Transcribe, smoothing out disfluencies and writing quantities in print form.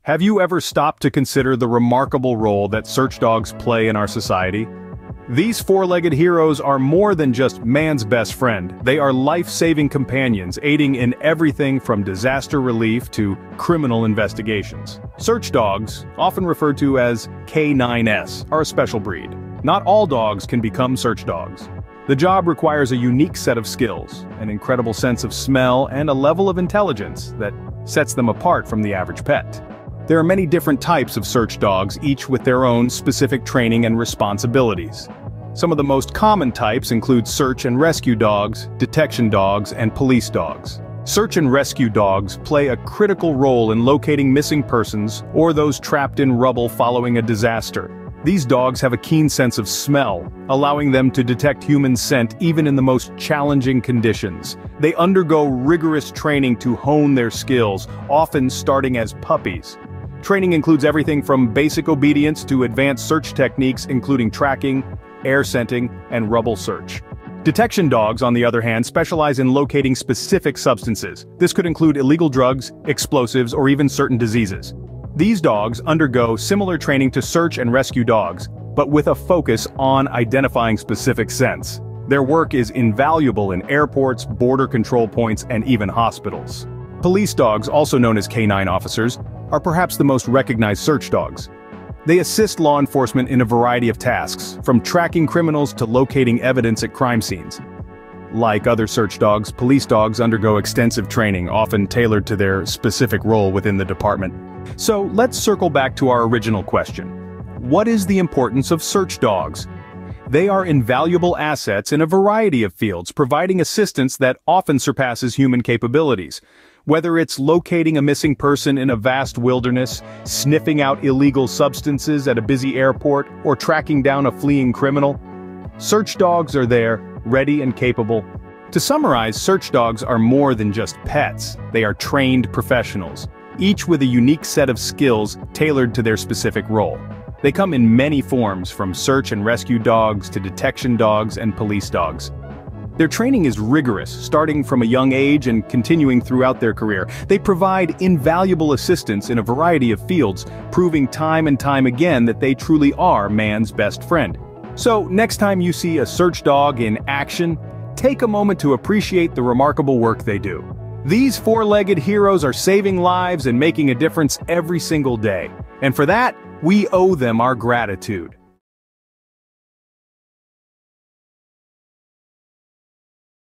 Have you ever stopped to consider the remarkable role that search dogs play in our society? These four-legged heroes are more than just man's best friend. They are life-saving companions, aiding in everything from disaster relief to criminal investigations. Search dogs, often referred to as K9S, are a special breed. Not all dogs can become search dogs. The job requires a unique set of skills, an incredible sense of smell, and a level of intelligence that sets them apart from the average pet. There are many different types of search dogs, each with their own specific training and responsibilities. Some of the most common types include search and rescue dogs, detection dogs, and police dogs. Search and rescue dogs play a critical role in locating missing persons or those trapped in rubble following a disaster. These dogs have a keen sense of smell, allowing them to detect human scent even in the most challenging conditions. They undergo rigorous training to hone their skills, often starting as puppies. Training includes everything from basic obedience to advanced search techniques including tracking, air scenting, and rubble search. Detection dogs, on the other hand, specialize in locating specific substances. This could include illegal drugs, explosives, or even certain diseases. These dogs undergo similar training to search and rescue dogs, but with a focus on identifying specific scents. Their work is invaluable in airports, border control points, and even hospitals. Police dogs, also known as canine officers, are perhaps the most recognized search dogs. They assist law enforcement in a variety of tasks, from tracking criminals to locating evidence at crime scenes. Like other search dogs, police dogs undergo extensive training, often tailored to their specific role within the department. So let's circle back to our original question. What is the importance of search dogs? They are invaluable assets in a variety of fields, providing assistance that often surpasses human capabilities. Whether it's locating a missing person in a vast wilderness, sniffing out illegal substances at a busy airport, or tracking down a fleeing criminal, search dogs are there, ready and capable. To summarize, search dogs are more than just pets. They are trained professionals, each with a unique set of skills tailored to their specific role. They come in many forms, from search and rescue dogs to detection dogs and police dogs. Their training is rigorous, starting from a young age and continuing throughout their career. They provide invaluable assistance in a variety of fields, proving time and time again that they truly are man's best friend. So, next time you see a search dog in action, take a moment to appreciate the remarkable work they do. These four-legged heroes are saving lives and making a difference every single day. And for that, we owe them our gratitude.